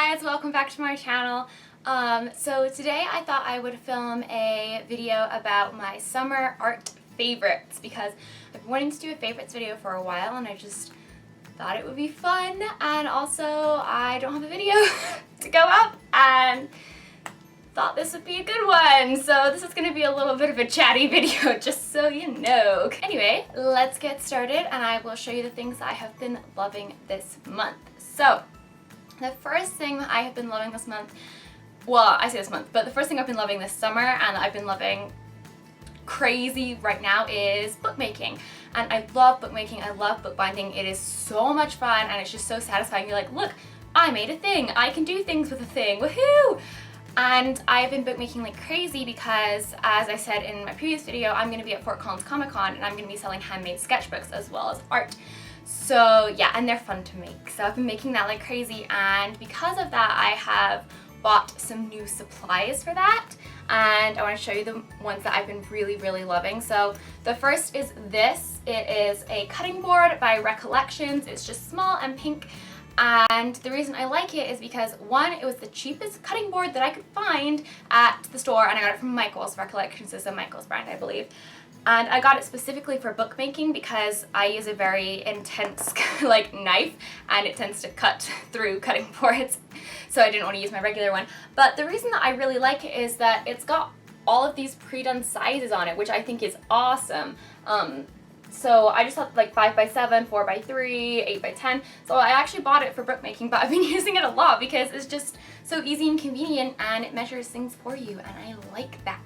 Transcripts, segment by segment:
guys, welcome back to my channel. So today I thought I would film a video about my summer art favorites because I've been wanting to do a favorites video for a while and I just thought it would be fun, and also I don't have a video to go up and thought this would be a good one. So this is going to be a little bit of a chatty video, just so you know. Anyway, let's get started and I will show you the things I have been loving this month. So the first thing I have been loving this month, well, I say this month, but the first thing I've been loving this summer and I've been loving crazy right now is bookmaking. And I love bookmaking, I love bookbinding. It is so much fun and it's just so satisfying. You're like, look, I made a thing. I can do things with a thing. Woohoo! And I've been bookmaking like crazy because, as I said in my previous video, I'm going to be at Fort Collins Comic Con and I'm going to be selling handmade sketchbooks as well as art. So yeah, and they're fun to make. So I've been making that like crazy, and because of that I have bought some new supplies for that, and I want to show you the ones that I've been really loving. So the first is this. It is a cutting board by Recollections. It's just small and pink. And the reason I like it is because, one, it was the cheapest cutting board that I could find at the store, and I got it from Michael's. Recollections is a Michael's brand, I believe. And I got it specifically for bookmaking because I use a very intense like knife and it tends to cut through cutting boards, so I didn't want to use my regular one. But the reason that I really like it is that it's got all of these pre-done sizes on it, which I think is awesome. So I just thought like 5x7, 4x3, 8x10. So I actually bought it for bookmaking, but I've been using it a lot because it's just so easy and convenient and it measures things for you, and I like that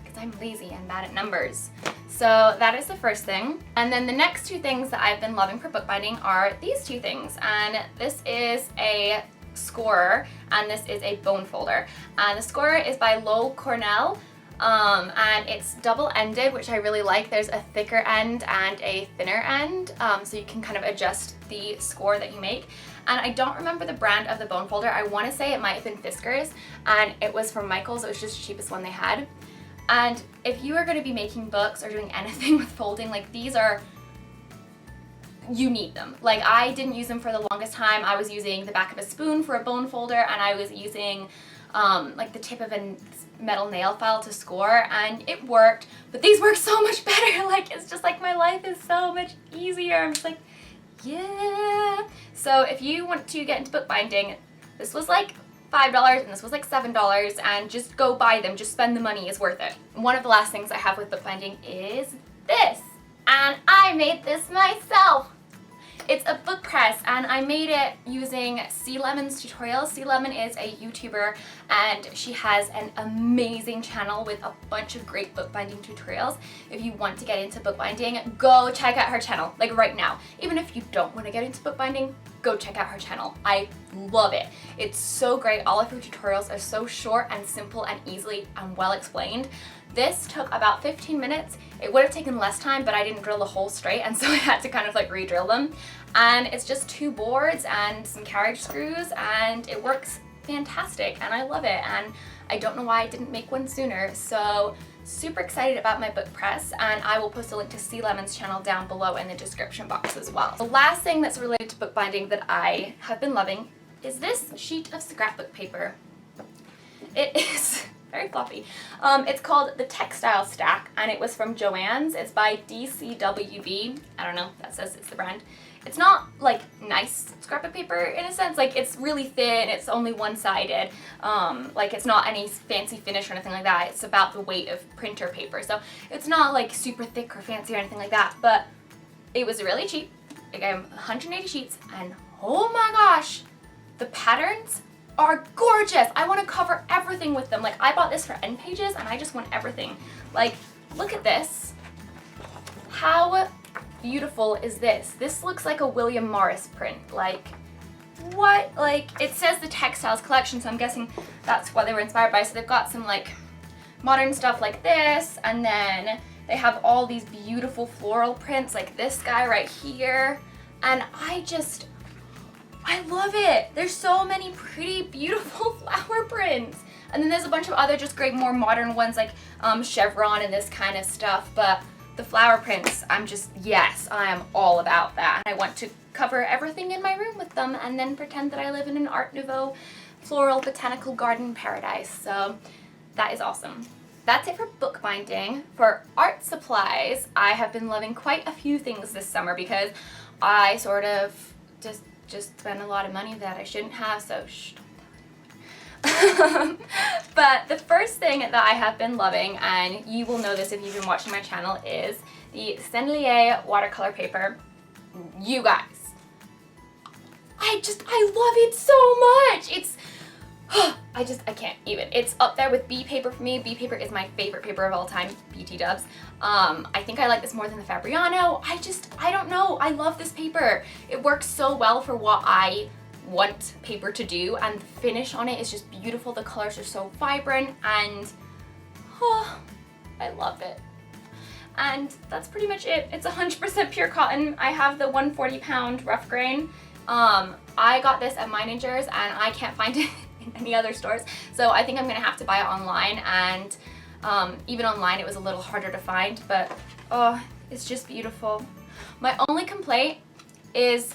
because I'm lazy and bad at numbers. So that is the first thing. And then the next two things that I've been loving for bookbinding are these two things. And this is a scorer and this is a bone folder. And the scorer is by Lowell Cornell. And it's double-ended, which I really like. There's a thicker end and a thinner end, so you can kind of adjust the score that you make. And I don't remember the brand of the bone folder. I want to say it might have been Fiskars, and it was from Michael's. It was just the cheapest one they had. And if you are going to be making books or doing anything with folding, like these are, you need them. Like I didn't use them for the longest time. I was using the back of a spoon for a bone folder, and I was using like the tip of a metal nail file to score, and it worked, but these work so much better. Like it's just like my life is so much easier. I'm just like, yeah. So if you want to get into bookbinding, this was like $5 and this was like $7, and just go buy them. Just spend the money, it's worth it. One of the last things I have with bookbinding is this, and I made this myself. It's a book press, and I made it using SethKLMusic tutorials. SethKLM is a YouTuber, and she has an amazing channel with a bunch of great bookbinding tutorials. If you want to get into bookbinding, go check out her channel, like right now. Even if you don't want to get into bookbinding, go check out her channel. I love it. It's so great. All of her tutorials are so short and simple and easily and well explained. This took about 15 minutes. It would have taken less time, but I didn't drill the hole straight, and so I had to kind of like re-drill them. And it's just two boards and some carriage screws, and it works fantastic, and I love it. And I don't know why I didn't make one sooner. So super excited about my book press, and I will post a link to SethKLM's channel down below in the description box as well. The last thing that's related to bookbinding that I have been loving is this sheet of scrapbook paper. It is very fluffy. It's called the Textile Stack, and it was from Joann's. It's by DCWB. I don't know, that says it's the brand. It's not like nice scrapbook paper in a sense. Like it's really thin, it's only one-sided. Like it's not any fancy finish or anything like that. It's about the weight of printer paper. So it's not like super thick or fancy or anything like that, but it was really cheap. Like 180 sheets, and oh my gosh, the patterns are gorgeous. I want to cover everything with them. Like I bought this for end pages and I just want everything. Like look at this. How beautiful is this? This looks like a William Morris print. Like what? Like it says the Textiles collection, so I'm guessing that's what they were inspired by. So they've got some like modern stuff like this, and then they have all these beautiful floral prints like this guy right here, and I love it. There's so many pretty, beautiful flower prints. And then there's a bunch of other just great, more modern ones like chevron and this kind of stuff. But the flower prints, yes, I am all about that. I want to cover everything in my room with them and then pretend that I live in an Art Nouveau floral botanical garden paradise. So that is awesome. That's it for bookbinding. For art supplies, I have been loving quite a few things this summer because I sort of just spent a lot of money that I shouldn't have, so shh, don't tell anyone. But the first thing that I have been loving, and you will know this if you've been watching my channel, is the SethKLMusic watercolor paper. You guys, I love it so much. It's I can't even. It's up there with B paper for me. B paper is my favorite paper of all time, BT dubs. I think I like this more than the Fabriano. I don't know. I love this paper. It works so well for what I want paper to do, and the finish on it is just beautiful. The colors are so vibrant, and I love it. And that's pretty much it. It's 100% pure cotton. I have the 140-pound rough grain. I got this at Meiningers, and I can't find it in any other stores, so I think I'm gonna have to buy it online, and even online it was a little harder to find, but it's just beautiful. My only complaint is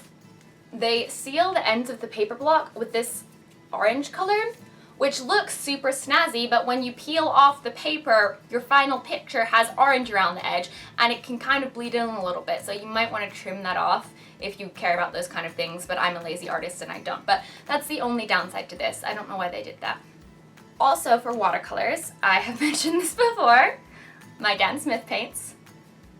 they seal the ends of the paper block with this orange color, which looks super snazzy, but when you peel off the paper, your final picture has orange around the edge, and it can kind of bleed in a little bit, so you might want to trim that off if you care about those kind of things, but I'm a lazy artist and I don't. But that's the only downside to this. I don't know why they did that. Also, for watercolors, I have mentioned this before, my Dan Smith paints.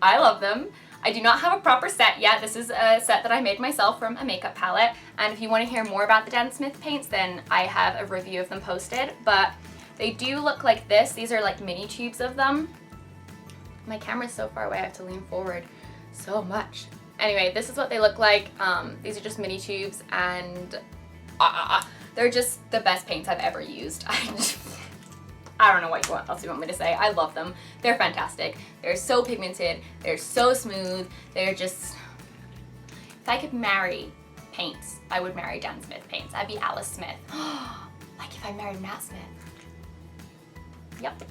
I love them. I do not have a proper set yet. This is a set that I made myself from a makeup palette, and if you want to hear more about the Dan Smith paints, then I have a review of them posted, but they do look like this. These are like mini tubes of them. My camera's so far away, I have to lean forward so much. Anyway, this is what they look like. These are just mini tubes, and they're just the best paints I've ever used. I don't know what else you want me to say. I love them. They're fantastic. They're so pigmented. They're so smooth. They're just... If I could marry paints, I would marry Dan Smith paints. I'd be Alice Smith. Like if I married Matt Smith. Yep.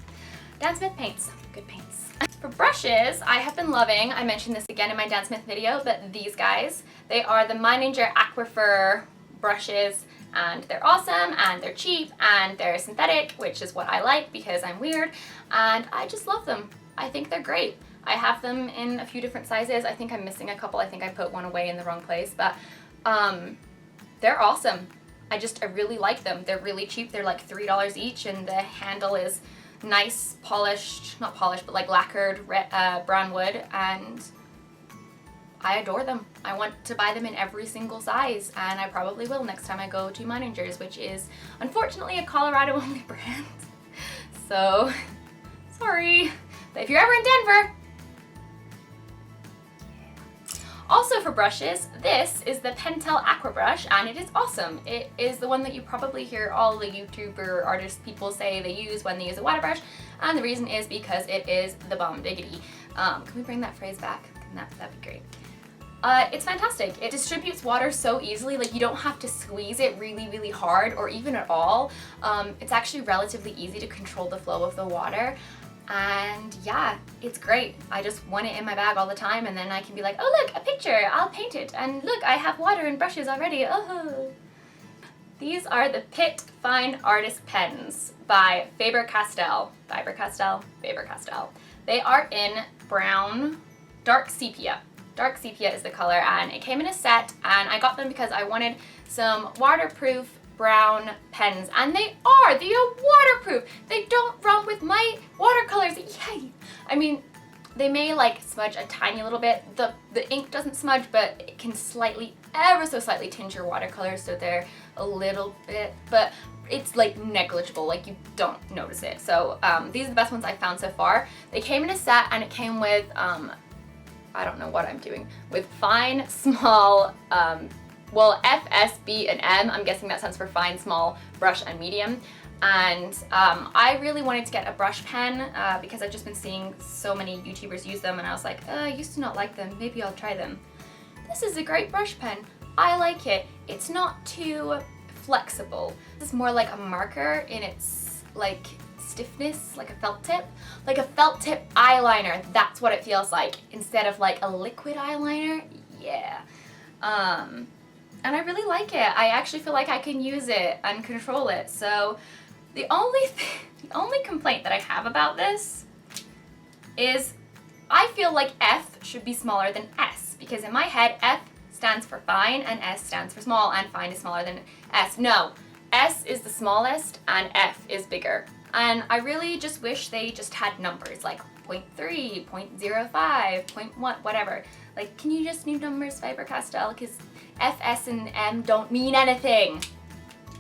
Dan Smith paints. Good paints. For brushes, I have been loving, I mentioned this again in my Dan Smith video, but these guys, they are the Meininger Aquifer brushes, and they're awesome, and they're cheap, and they're synthetic, which is what I like because I'm weird, and I just love them. I think they're great. I have them in a few different sizes. I think I'm missing a couple. I think I put one away in the wrong place, but they're awesome. I really like them. They're really cheap. They're like $3 each, and the handle is nice, polished, not polished, but like lacquered brown wood, and I adore them. I want to buy them in every single size, and I probably will next time I go to Meiningers, which is unfortunately a Colorado only brand. So, sorry. But if you're ever in Denver. Also for brushes, this is the Pentel Aqua Brush, and it is awesome. It is the one that you probably hear all the YouTuber artist people say they use when they use a water brush, and the reason is because it is the bomb diggity. Can we bring that phrase back? That'd be great. It's fantastic. It distributes water so easily, like you don't have to squeeze it really, really hard or even at all. It's actually relatively easy to control the flow of the water. And yeah, it's great. I just want it in my bag all the time, and then I can be like, oh look, a picture, I'll paint it, and look, I have water and brushes already. Oh. These are the Pitt Fine Artist Pens by Faber-Castell. Faber-Castell. They are in brown, dark sepia. Dark sepia is the color, and it came in a set, and I got them because I wanted some waterproof brown pens, and they are waterproof. They don't run with my watercolors. Yay! I mean, they may like smudge a tiny little bit. The ink doesn't smudge, but it can slightly, ever so slightly tinge your watercolors, so they're a little bit, but it's like negligible, like you don't notice it. So these are the best ones I've found so far. They came in a set, and it came with I don't know what I'm doing, with fine, small, well, F, S, B, and M, I'm guessing that stands for fine, small, brush, and medium. And I really wanted to get a brush pen because I've just been seeing so many YouTubers use them, and I was like, I used to not like them, maybe I'll try them. This is a great brush pen. I like it. It's not too flexible. It's more like a marker in its like stiffness, like a felt tip. Like a felt tip eyeliner, that's what it feels like, instead of like a liquid eyeliner. Yeah. and I really like it. I actually feel like I can use it and control it. So the only complaint that I have about this is I feel like F should be smaller than S, because in my head F stands for fine and S stands for small, and fine is smaller than S. No, S is the smallest and F is bigger. And I really just wish they just had numbers like 0.3, 0.05, 0.1, whatever. Like, can you just need numbers, Faber-Castell? Because F, S, and M don't mean anything.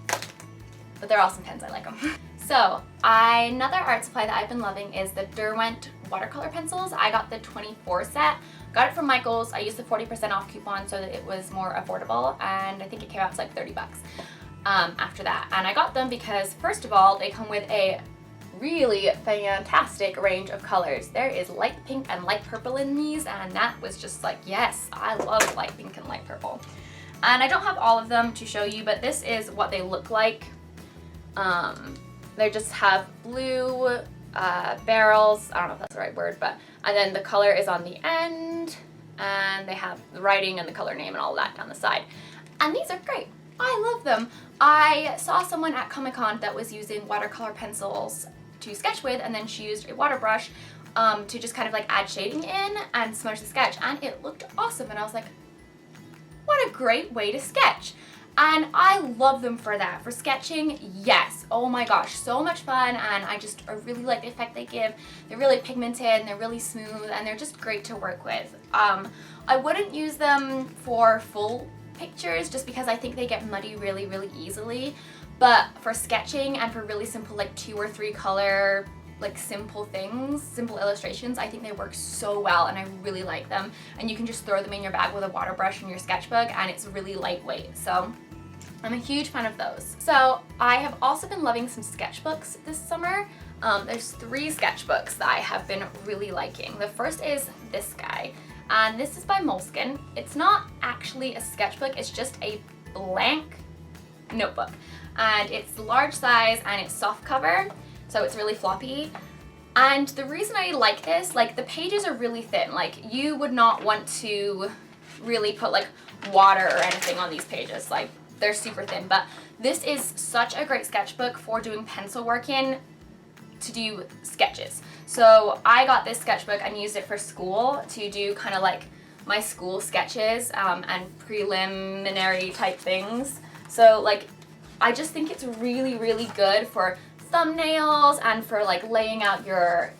But they're awesome pens, I like them. So, another art supply that I've been loving is the Derwent watercolor pencils. I got the 24 set. Got it from Michael's. I used the 40% off coupon so that it was more affordable, and I think it came out to like 30 bucks after that. And I got them because, first of all, they come with a really fantastic range of colors. There is light pink and light purple in these, and that was just like, yes, I love light pink and light purple. And I don't have all of them to show you, but this is what they look like. They just have blue barrels, I don't know if that's the right word, but, and then the color is on the end, and they have the writing and the color name and all that down the side. And these are great. I love them. I saw someone at Comic-Con that was using watercolor pencils to sketch with, and then she used a water brush to just kind of like add shading in and smudge the sketch, and it looked awesome. And I was like, what a great way to sketch. And I love them for that. For sketching, yes. Oh my gosh, so much fun, and I really like the effect they give. They're really pigmented, and they're really smooth, and they're just great to work with. I wouldn't use them for full pictures just because I think they get muddy really, really easily. But for sketching and for really simple like 2 or 3 color like simple things, simple illustrations, I think they work so well, and I really like them. And you can just throw them in your bag with a water brush in your sketchbook, and it's really lightweight. So I'm a huge fan of those. So I have also been loving some sketchbooks this summer. There's 3 sketchbooks that I have been really liking. The first is this guy, and this is by Moleskine. It's not actually a sketchbook, it's just a blank notebook. And it's large size and it's soft cover, so it's really floppy. And the reason I like this, like the pages are really thin. Like you would not want to really put like water or anything on these pages. Like they're super thin, but this is such a great sketchbook for doing pencil work in to do sketches. So I got this sketchbook and used it for school to do kind of like my school sketches and preliminary type things. So like I just think it's really, really good for thumbnails and for like laying out your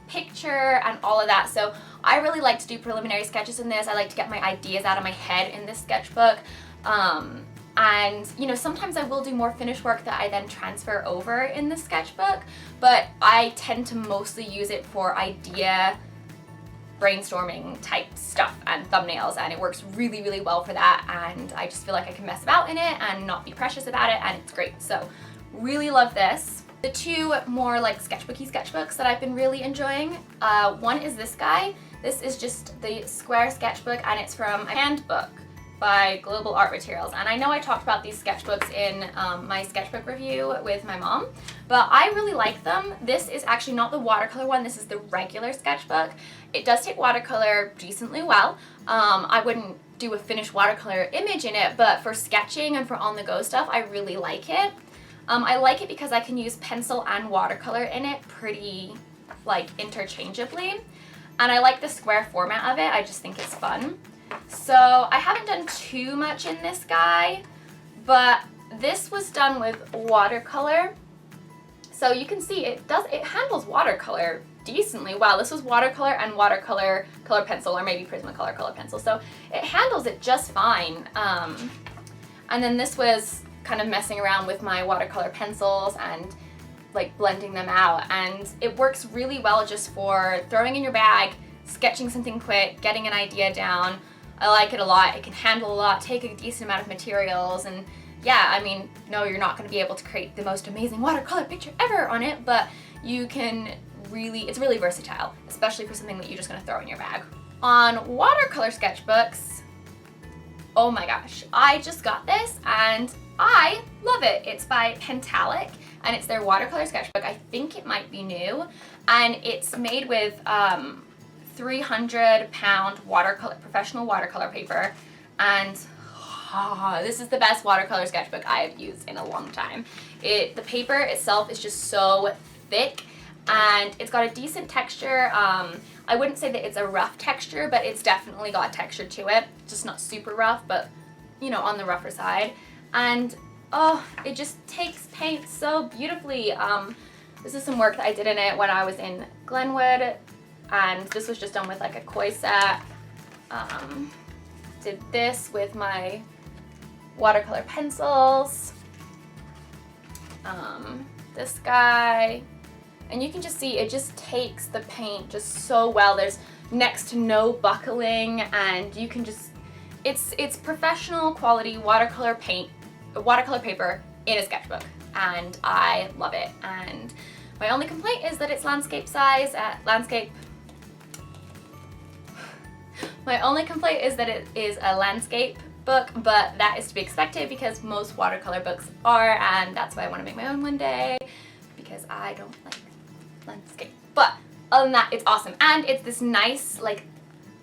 picture and all of that. So I really like to do preliminary sketches in this. I like to get my ideas out of my head in this sketchbook. And you know, sometimes I will do more finished work that I then transfer over in the sketchbook, but I tend to mostly use it for idea brainstorming type stuff and thumbnails, and it works really, really well for that. And I just feel like I can mess about in it and not be precious about it, and it's great. So really love this. The 2 more like sketchbooky sketchbooks that I've been really enjoying, one is this guy. This is just the square sketchbook, and it's from a handbook by Global Art Materials. And I know I talked about these sketchbooks in my sketchbook review with my mom, but I really like them. This is actually not the watercolor one, this is the regular sketchbook. It does take watercolor decently well. I wouldn't do a finished watercolor image in it, but for sketching and for on-the-go stuff, I really like it. I like it because I can use pencil and watercolor in it pretty like interchangeably. And I like the square format of it, I just think it's fun. So I haven't done too much in this guy, but this was done with watercolor. So you can see it handles watercolor decently well. This was watercolor and watercolor color pencil, or maybe Prismacolor color pencil. So it handles it just fine. And then this was kind of messing around with my watercolor pencils and like blending them out. And it works really well just for throwing in your bag, sketching something quick, getting an idea down. I like it a lot. It can handle a lot, take a decent amount of materials, and yeah, I mean, no, you're not going to be able to create the most amazing watercolor picture ever on it, but you can really, it's really versatile, especially for something that you're just going to throw in your bag. On watercolor sketchbooks, oh my gosh, I just got this and I love it. It's by Pentalic, and it's their watercolor sketchbook. I think it might be new, and it's made with 300-pound watercolor, professional watercolor paper, and this is the best watercolor sketchbook I have used in a long time. The paper itself is just so thick, and it's got a decent texture. I wouldn't say that it's a rough texture, but it's definitely got texture to it. Just not super rough, but you know, on the rougher side. And oh, it just takes paint so beautifully. This is some work that I did in it when I was in Glenwood, and this was just done with like a koi set. Did this with my watercolor pencils. This guy. And you can just see it just takes the paint just so well. There's next to no buckling, and you can just, it's professional quality watercolor paper in a sketchbook, and I love it. And my only complaint is that it's landscape size My only complaint is that it is a landscape book, but that is to be expected because most watercolor books are, and that's why I want to make my own one day, because I don't like landscape. But other than that, it's awesome. And it's this nice like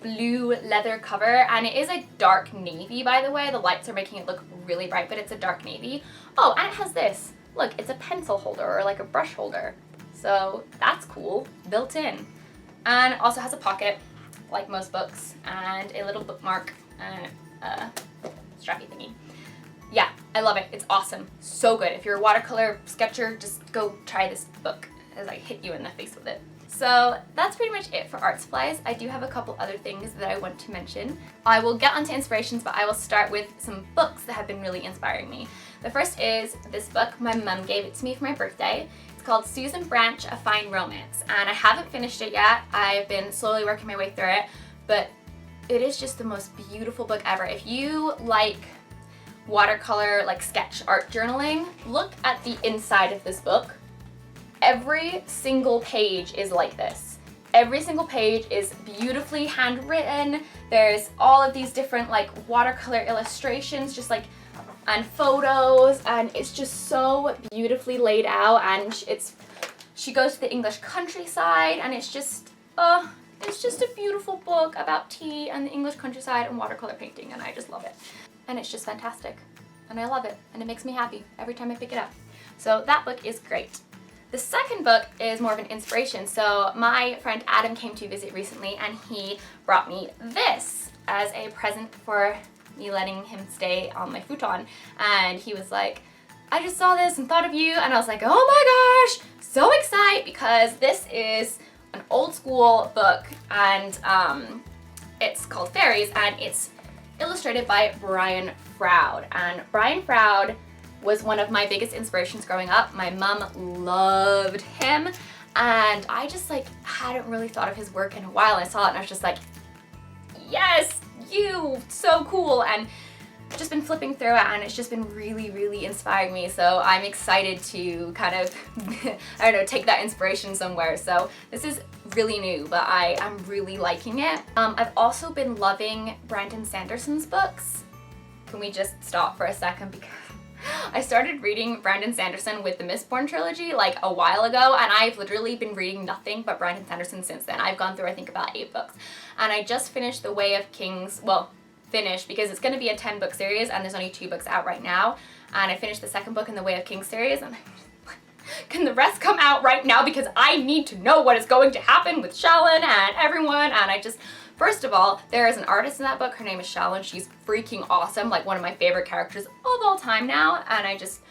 blue leather cover, and it is a dark navy, by the way. The lights are making it look really bright, but it's a dark navy. Oh, and it has this. Look, it's a pencil holder or like a brush holder. So that's cool, built in. And it also has a pocket, like most books, and a little bookmark and a strappy thingy. Yeah, I love it. It's awesome. So good. If you're a watercolor sketcher, just go try this book as I hit you in the face with it. So that's pretty much it for art supplies. I do have a couple other things that I want to mention. I will get onto inspirations, but I will start with some books that have been really inspiring me. The first is this book. My mum gave it to me for my birthday. It's called Susan Branch, A Fine Romance, and I haven't finished it yet. I've been slowly working my way through it, but it is just the most beautiful book ever. If you like watercolor, like sketch art journaling, look at the inside of this book. Every single page is like this. Every single page is beautifully handwritten. There's all of these different like watercolor illustrations, just like, and photos, and it's just so beautifully laid out. And she goes to the English countryside, and it's just a beautiful book about tea and the English countryside and watercolor painting, and I just love it. And it's just fantastic, and I love it, and it makes me happy every time I pick it up. So that book is great. The second book is more of an inspiration. So my friend Adam came to visit recently, and he brought me this as a present for me letting him stay on my futon. And he was like, I just saw this and thought of you. And I was like, oh my gosh, so excited, because this is an old school book, and it's called Faeries, and it's illustrated by Brian Froud. And Brian Froud was one of my biggest inspirations growing up. My mom loved him, and I just like hadn't really thought of his work in a while. I saw it and I was just like, yes, you, so cool. And just been flipping through it, and it's just been really, really inspiring me. So I'm excited to kind of, I don't know, take that inspiration somewhere. So this is really new, but I am really liking it. I've also been loving Brandon Sanderson's books. Can we just stop for a second, because I started reading Brandon Sanderson with the Mistborn trilogy like a while ago, and I've literally been reading nothing but Brandon Sanderson since then. I've gone through I think about 8 books, and I just finished The Way of Kings, well, finished because it's going to be a 10-book series and there's only 2 books out right now, and I finished the second book in the Way of Kings series, and can the rest come out right now, because I need to know what is going to happen with Shalyn and everyone. And I just, first of all, there is an artist in that book. Her name is Shalyn. She's freaking awesome, like one of my favorite characters of all time now. And I just,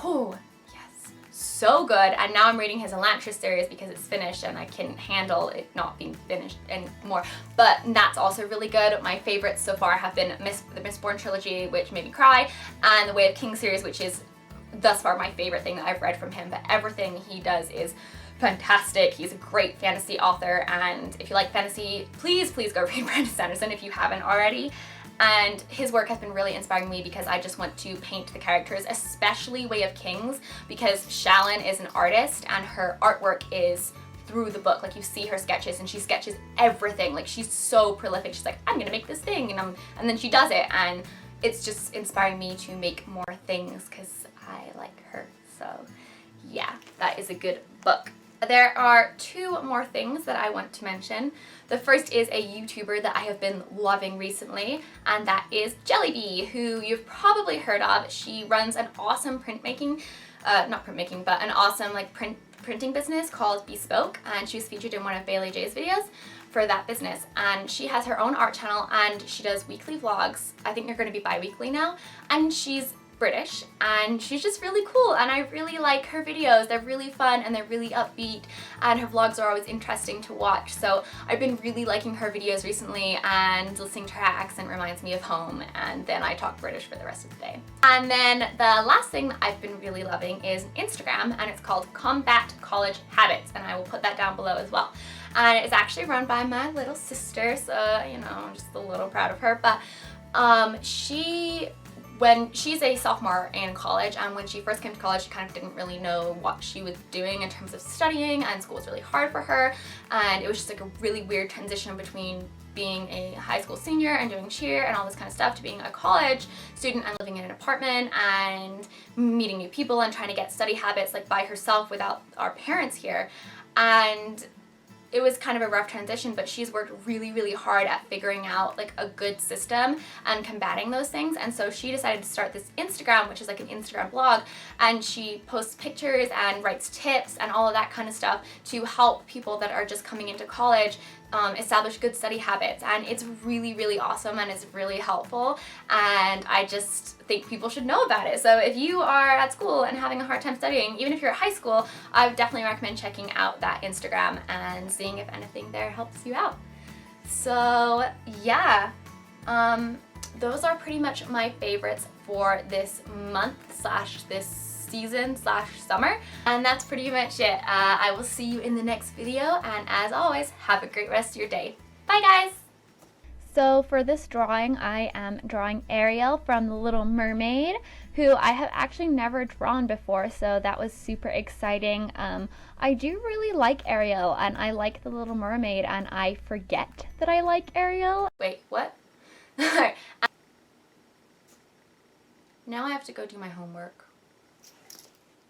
oh, yes, so good. And now I'm reading his Elantris series because it's finished and I can handle it not being finished anymore. But that's also really good. My favorites so far have been the Mistborn trilogy, which made me cry, and the Way of Kings series, which is thus far my favorite thing that I've read from him. But everything he does is fantastic. He's a great fantasy author, and if you like fantasy, please go read Brandon Sanderson if you haven't already. And his work has been really inspiring me because I just want to paint the characters, especially Way of Kings, because Shalyn is an artist and her artwork is through the book. Like, you see her sketches and she sketches everything. Like, she's so prolific. She's like, I'm gonna make this thing, and then she does it, and it's just inspiring me to make more things because I like her. So yeah, that is a good book. There are two more things that I want to mention. The first is a YouTuber that I have been loving recently, and that is Jellybee, who you've probably heard of. She runs an awesome an awesome like printing business called Bespoke, and she was featured in one of Bailey J's videos for that business. And she has her own art channel, and she does weekly vlogs. I think they're going to be bi-weekly now, and she's British, and she's just really cool, and I really like her videos. They're really fun and they're really upbeat, and her vlogs are always interesting to watch. So I've been really liking her videos recently, and listening to her accent reminds me of home, and then I talk British for the rest of the day. And then the last thing that I've been really loving is Instagram, and it's called Combat College Habits, and I will put that down below as well. And it's actually run by my little sister, so you know, I'm just a little proud of her. But when she's a sophomore in college, and when she first came to college, she kind of didn't really know what she was doing in terms of studying, and school was really hard for her, and it was just like a really weird transition between being a high school senior and doing cheer and all this kind of stuff to being a college student and living in an apartment and meeting new people and trying to get study habits like by herself without our parents here. And it was kind of a rough transition, but she's worked really, really hard at figuring out like a good system and combating those things. And so she decided to start this Instagram, which is like an Instagram blog, and she posts pictures and writes tips and all of that kind of stuff to help people that are just coming into college establish good study habits. And it's really, really awesome, and it's really helpful, and I just think people should know about it. So if you are at school and having a hard time studying, even if you're at high school, I would definitely recommend checking out that Instagram and seeing if anything there helps you out. So yeah, those are pretty much my favorites for this month / this season / summer, and that's pretty much it. I will see you in the next video, and as always, have a great rest of your day. Bye guys! So for this drawing, I am drawing Ariel from The Little Mermaid, who I have actually never drawn before, so that was super exciting. I do really like Ariel, and I like The Little Mermaid, and I forget that I like Ariel. Wait, what? Now I have to go do my homework.